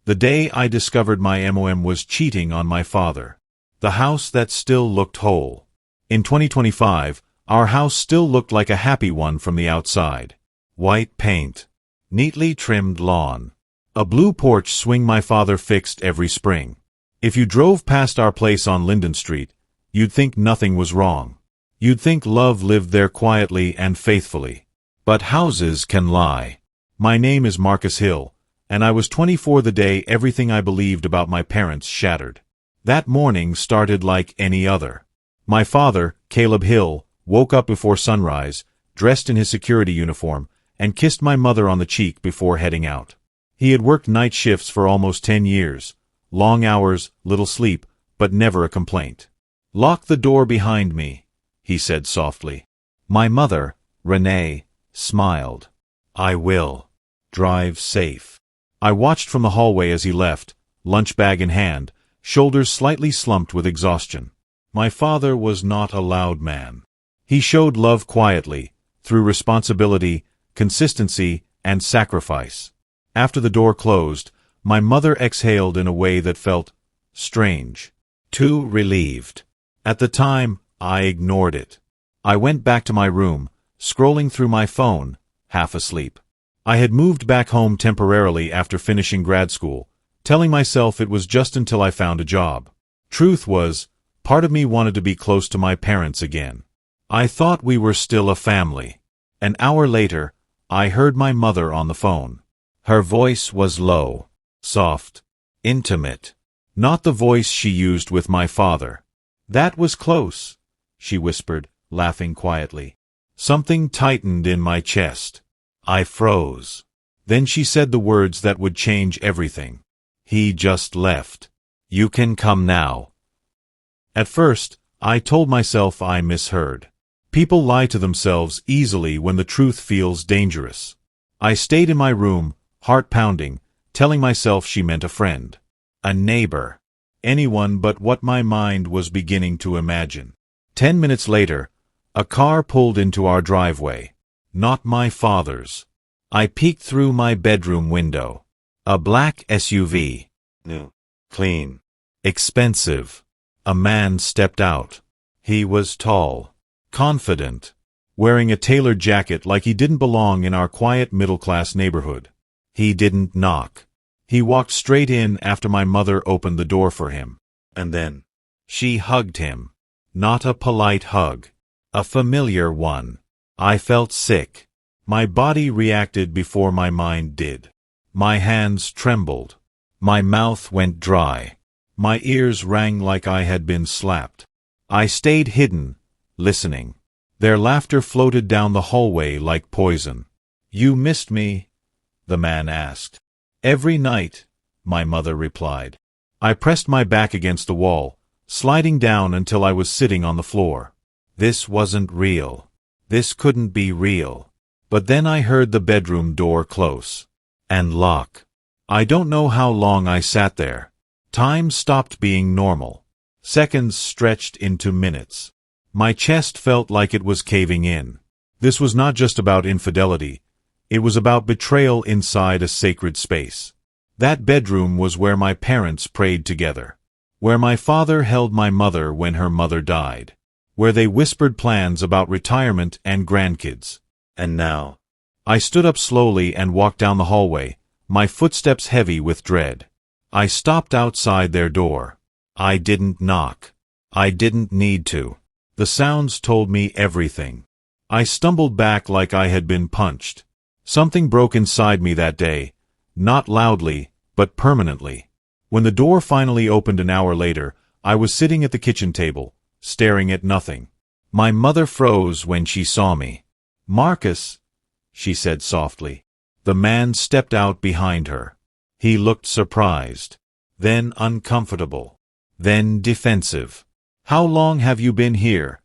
The day I discovered my MOM was cheating on my father. The house that still looked whole. In 2025, our house still looked like a happy one from the outside. White paint. Neatly trimmed lawn. A blue porch swing my father fixed every spring. If you drove past our place on Linden Street, you'd think nothing was wrong. You'd think love lived there quietly and faithfully. But houses can lie. My name is Marcus Hill, and I was 24 the day everything I believed about my parents shattered. That morning started like any other. My father, Caleb Hill, woke up before sunrise, dressed in his security uniform, and kissed my mother on the cheek before heading out. He had worked night shifts for almost 10 years. Long hours, little sleep, but never a complaint. "Lock the door behind me," he said softly. My mother, Renee, smiled. "I will. Drive safe." I watched from the hallway as he left, lunch bag in hand, shoulders slightly slumped with exhaustion. My father was not a loud man. He showed love quietly, through responsibility, consistency, and sacrifice. After the door closed, my mother exhaled in a way that felt strange, too relieved. At the time, I ignored it. I went back to my room, scrolling through my phone, half asleep. I had moved back home temporarily after finishing grad school, telling myself it was just until I found a job. Truth was, part of me wanted to be close to my parents again. I thought we were still a family. An hour later, I heard my mother on the phone. Her voice was low, soft, intimate. Not the voice she used with my father. "That was close," she whispered, laughing quietly. Something tightened in my chest. I froze. Then she said the words that would change everything. "He just left. You can come now." At first, I told myself I misheard. People lie to themselves easily when the truth feels dangerous. I stayed in my room, heart pounding, telling myself she meant a friend, a neighbor, anyone but what my mind was beginning to imagine. 10 minutes later, a car pulled into our driveway. Not my father's. I peeked through my bedroom window. A black SUV. New. Clean. Expensive. A man stepped out. He was tall. Confident. Wearing a tailored jacket like he didn't belong in our quiet middle-class neighborhood. He didn't knock. He walked straight in after my mother opened the door for him. And then, she hugged him. Not a polite hug. A familiar one. I felt sick. My body reacted before my mind did. My hands trembled. My mouth went dry. My ears rang like I had been slapped. I stayed hidden, listening. Their laughter floated down the hallway like poison. "You missed me?" the man asked. "Every night," my mother replied. I pressed my back against the wall, sliding down until I was sitting on the floor. This wasn't real. This couldn't be real. But then I heard the bedroom door close. And lock. I don't know how long I sat there. Time stopped being normal. Seconds stretched into minutes. My chest felt like it was caving in. This was not just about infidelity. It was about betrayal inside a sacred space. That bedroom was where my parents prayed together. Where my father held my mother when her mother died. Where they whispered plans about retirement and grandkids. And now, I stood up slowly and walked down the hallway, my footsteps heavy with dread. I stopped outside their door. I didn't knock. I didn't need to. The sounds told me everything. I stumbled back like I had been punched. Something broke inside me that day, not loudly, but permanently. When the door finally opened an hour later, I was sitting at the kitchen table, staring at nothing. My mother froze when she saw me. "Marcus," she said softly. The man stepped out behind her. He looked surprised, then uncomfortable, then defensive. "How long have you been here?"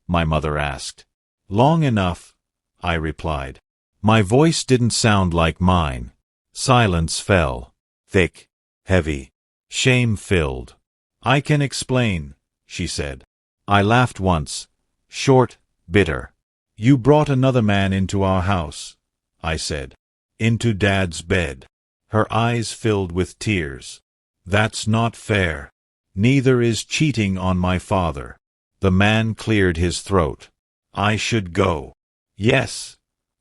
my mother asked. "Long enough," I replied. My voice didn't sound like mine. Silence fell, thick, heavy, shame-filled. "I can explain," she said. I laughed once, short, bitter. "You brought another man into our house," I said. "Into Dad's bed." Her eyes filled with tears. That's not fair. Neither is cheating on my father. The man cleared his throat. I should go. Yes,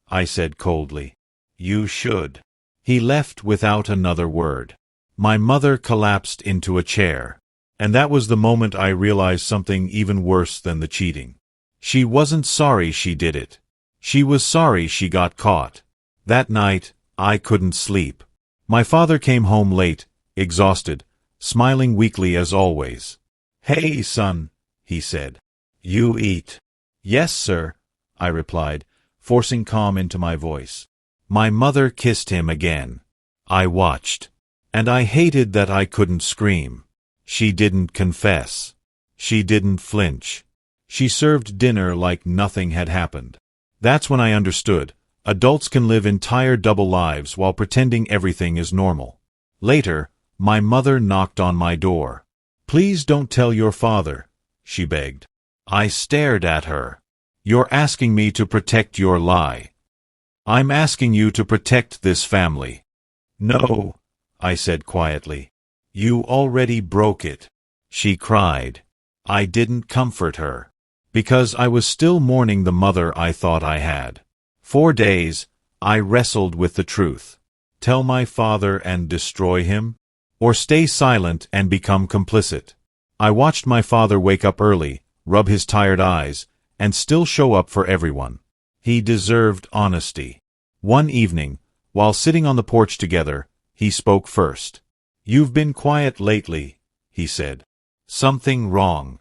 I said coldly. You should. He left without another word. My mother collapsed into a chair. And that was the moment I realized something even worse than the cheating. She wasn't sorry she did it. She was sorry she got caught. That night, I couldn't sleep. My father came home late, exhausted, smiling weakly as always. Hey, son, he said. You eat. Yes, sir, I replied, forcing calm into my voice. My mother kissed him again. I watched. And I hated that I couldn't scream. She didn't confess. She didn't flinch. She served dinner like nothing had happened. That's when I understood. Adults can live entire double lives while pretending everything is normal. Later, my mother knocked on my door. Please don't tell your father, she begged. I stared at her. You're asking me to protect your lie. I'm asking you to protect this family. No, I said quietly. You already broke it. She cried. I didn't comfort her. Because I was still mourning the mother I thought I had. 4 days, I wrestled with the truth. Tell my father and destroy him? Or stay silent and become complicit? I watched my father wake up early, rub his tired eyes, and still show up for everyone. He deserved honesty. One evening, while sitting on the porch together, he spoke first. You've been quiet lately, he said. Something wrong?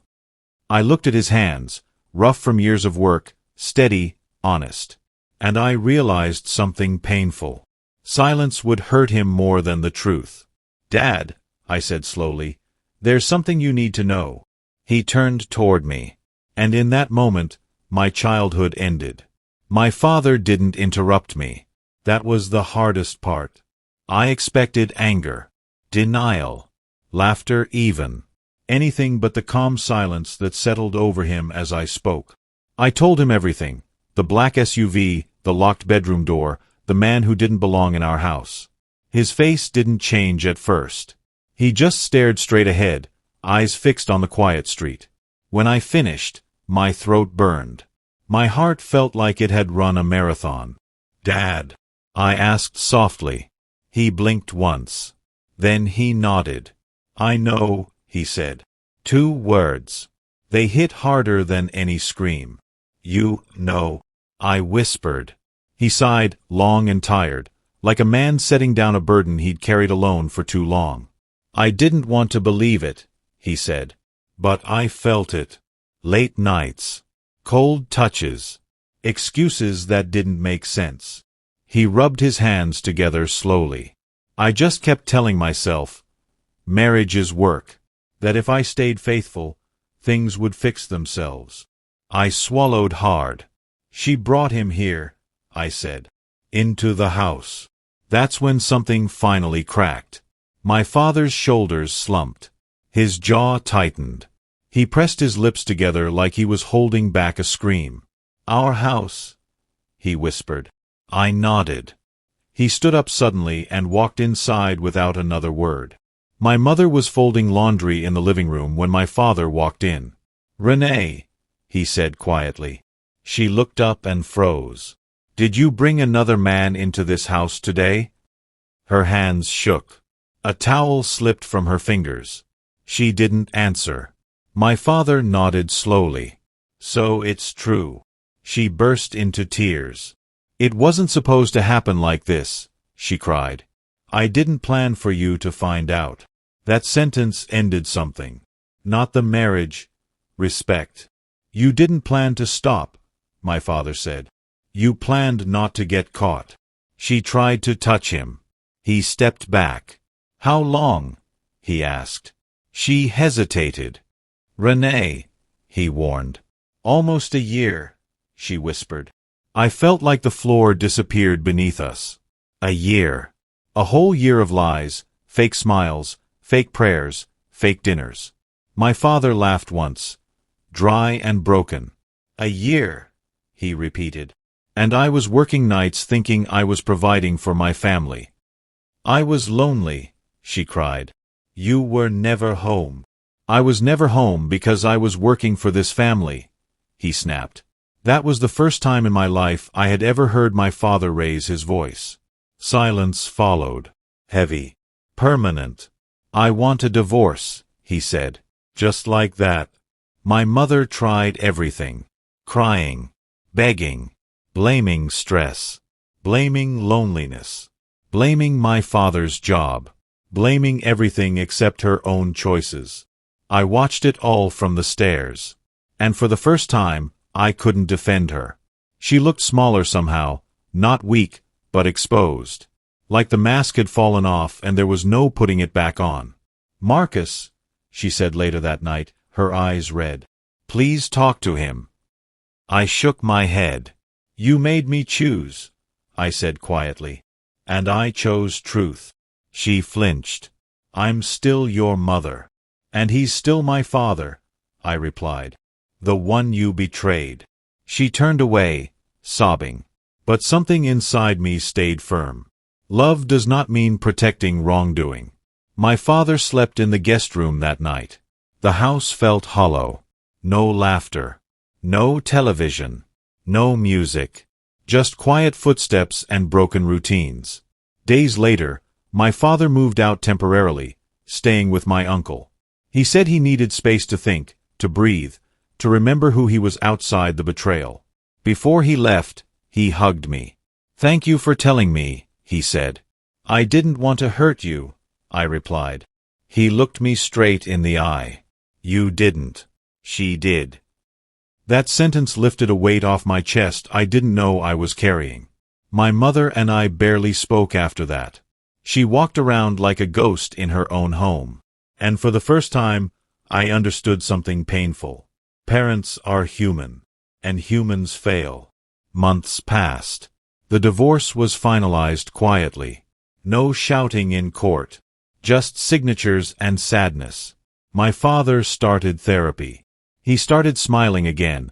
I looked at his hands, rough from years of work, steady, honest. And I realized something painful. Silence would hurt him more than the truth. Dad, I said slowly, there's something you need to know. He turned toward me. And in that moment, my childhood ended. My father didn't interrupt me. That was the hardest part. I expected anger, denial, laughter even. Anything but the calm silence that settled over him as I spoke. I told him everything. The black SUV, the locked bedroom door, the man who didn't belong in our house. His face didn't change at first. He just stared straight ahead, eyes fixed on the quiet street. When I finished, my throat burned. My heart felt like it had run a marathon. Dad, I asked softly. He blinked once. Then he nodded. I know, he said. 2 words. They hit harder than any scream. You know. I whispered. He sighed, long and tired, like a man setting down a burden he'd carried alone for too long. I didn't want to believe it, he said. But I felt it. Late nights. Cold touches. Excuses that didn't make sense. He rubbed his hands together slowly. I just kept telling myself, marriage is work. That if I stayed faithful, things would fix themselves. I swallowed hard. She brought him here, I said. Into the house. That's when something finally cracked. My father's shoulders slumped. His jaw tightened. He pressed his lips together like he was holding back a scream. Our house, he whispered. I nodded. He stood up suddenly and walked inside without another word. My mother was folding laundry in the living room when my father walked in. Renee, he said quietly. She looked up and froze. Did you bring another man into this house today? Her hands shook. A towel slipped from her fingers. She didn't answer. My father nodded slowly. So it's true. She burst into tears. It wasn't supposed to happen like this, she cried. I didn't plan for you to find out. That sentence ended something. Not the marriage. Respect. You didn't plan to stop, my father said. You planned not to get caught. She tried to touch him. He stepped back. How long? He asked. She hesitated. Renee, he warned. Almost a year, she whispered. I felt like the floor disappeared beneath us. A year. A whole year of lies, fake smiles, fake prayers, fake dinners. My father laughed once. Dry and broken. A year, he repeated. And I was working nights thinking I was providing for my family. I was lonely, she cried. You were never home. I was never home because I was working for this family, he snapped. That was the first time in my life I had ever heard my father raise his voice. Silence followed. Heavy. Permanent. I want a divorce, he said. Just like that. My mother tried everything. Crying. Begging. Blaming stress. Blaming loneliness. Blaming my father's job. Blaming everything except her own choices. I watched it all from the stairs. And for the first time, I couldn't defend her. She looked smaller somehow, not weak, but exposed. Like the mask had fallen off and there was no putting it back on. Marcus, she said later that night, her eyes red. Please talk to him. I shook my head. You made me choose, I said quietly. And I chose truth. She flinched. I'm still your mother. And he's still my father, I replied. The one you betrayed. She turned away, sobbing. But something inside me stayed firm. Love does not mean protecting wrongdoing. My father slept in the guest room that night. The house felt hollow. No laughter. No television. No music. Just quiet footsteps and broken routines. Days later, my father moved out temporarily, staying with my uncle. He said he needed space to think, to breathe, to remember who he was outside the betrayal. Before he left, he hugged me. Thank you for telling me, he said. I didn't want to hurt you, I replied. He looked me straight in the eye. You didn't. She did. That sentence lifted a weight off my chest I didn't know I was carrying. My mother and I barely spoke after that. She walked around like a ghost in her own home. And for the first time, I understood something painful. Parents are human, and humans fail. Months passed. The divorce was finalized quietly. No shouting in court. Just signatures and sadness. My father started therapy. He started smiling again.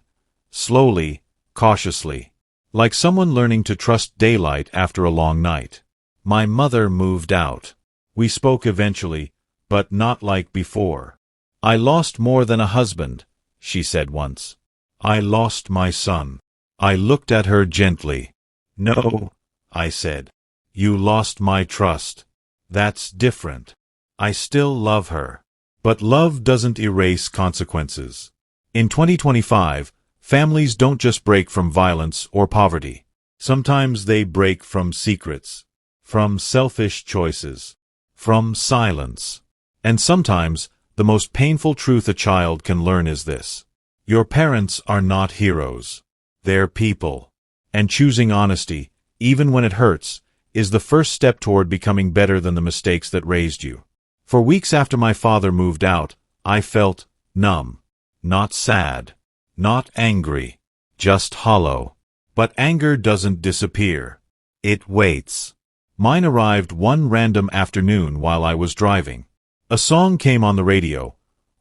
Slowly, cautiously. Like someone learning to trust daylight after a long night. My mother moved out. We spoke eventually, but not like before. I lost more than a husband, she said once. I lost my son. I looked at her gently. No, I said. You lost my trust. That's different. I still love her. But love doesn't erase consequences. In 2025, families don't just break from violence or poverty. Sometimes they break from secrets, from selfish choices, from silence. And sometimes, the most painful truth a child can learn is this. Your parents are not heroes. They're people. And choosing honesty, even when it hurts, is the first step toward becoming better than the mistakes that raised you. For weeks after my father moved out, I felt numb. Not sad. Not angry. Just hollow. But anger doesn't disappear. It waits. Mine arrived one random afternoon while I was driving. A song came on the radio,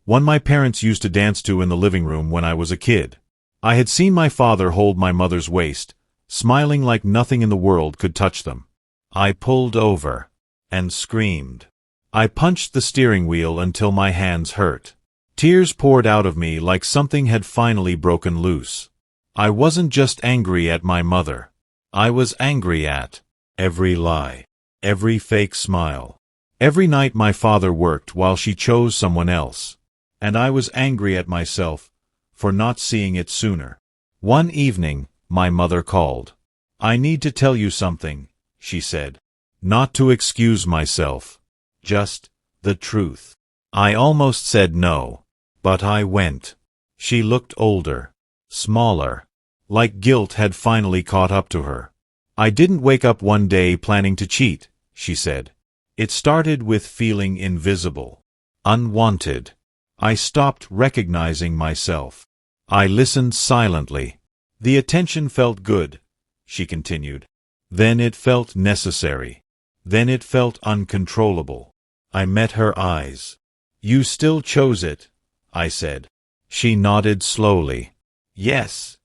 one my parents used to dance to in the living room when I was a kid. I had seen my father hold my mother's waist, smiling like nothing in the world could touch them. I pulled over and screamed. I punched the steering wheel until my hands hurt. Tears poured out of me like something had finally broken loose. I wasn't just angry at my mother. I was angry at every lie, every fake smile. Every night my father worked while she chose someone else. And I was angry at myself for not seeing it sooner. One evening, my mother called. I need to tell you something, she said. Not to excuse myself. Just the truth. I almost said no, but I went. She looked older, smaller, like guilt had finally caught up to her. I didn't wake up one day planning to cheat, she said. It started with feeling invisible, unwanted. I stopped recognizing myself. I listened silently. The attention felt good, she continued. Then it felt necessary. Then it felt uncontrollable. I met her eyes. You still chose it, I said. She nodded slowly. Yes,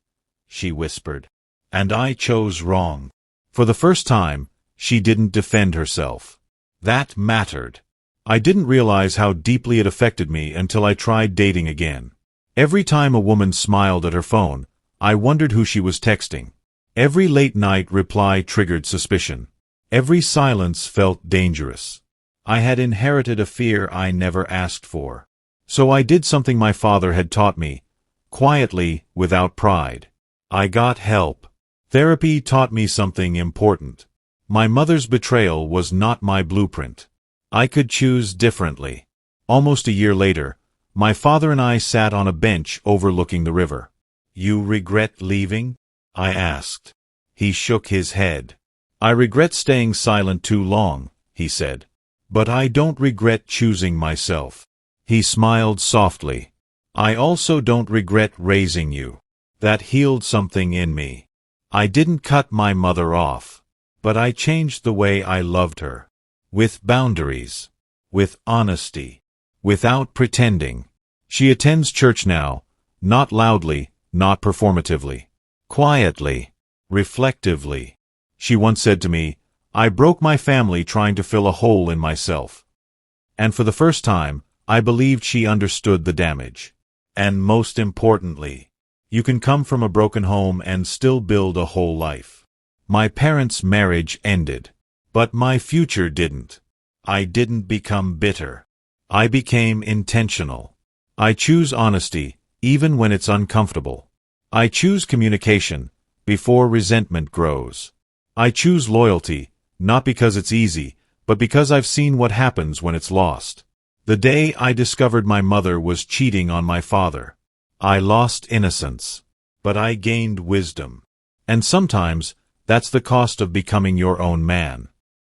she whispered. And I chose wrong. For the first time, she didn't defend herself. That mattered. I didn't realize how deeply it affected me until I tried dating again. Every time a woman smiled at her phone, I wondered who she was texting. Every late-night reply triggered suspicion. Every silence felt dangerous. I had inherited a fear I never asked for. So I did something my father had taught me, quietly, without pride. I got help. Therapy taught me something important. My mother's betrayal was not my blueprint. I could choose differently. Almost a year later, my father and I sat on a bench overlooking the river. "You regret leaving?" I asked. He shook his head. "I regret staying silent too long," he said. "But I don't regret choosing myself." He smiled softly. "I also don't regret raising you. That healed something in me. I didn't cut my mother off, but I changed the way I loved her. With boundaries. With honesty. Without pretending. She attends church now, not loudly, not performatively. Quietly. Reflectively. She once said to me, "I broke my family trying to fill a hole in myself." And for the first time, I believed she understood the damage. And most importantly, you can come from a broken home and still build a whole life. My parents' marriage ended. But my future didn't. I didn't become bitter. I became intentional. I choose honesty, even when it's uncomfortable. I choose communication, before resentment grows. I choose loyalty, not because it's easy, but because I've seen what happens when it's lost. The day I discovered my mother was cheating on my father, I lost innocence, but I gained wisdom. And sometimes, that's the cost of becoming your own man.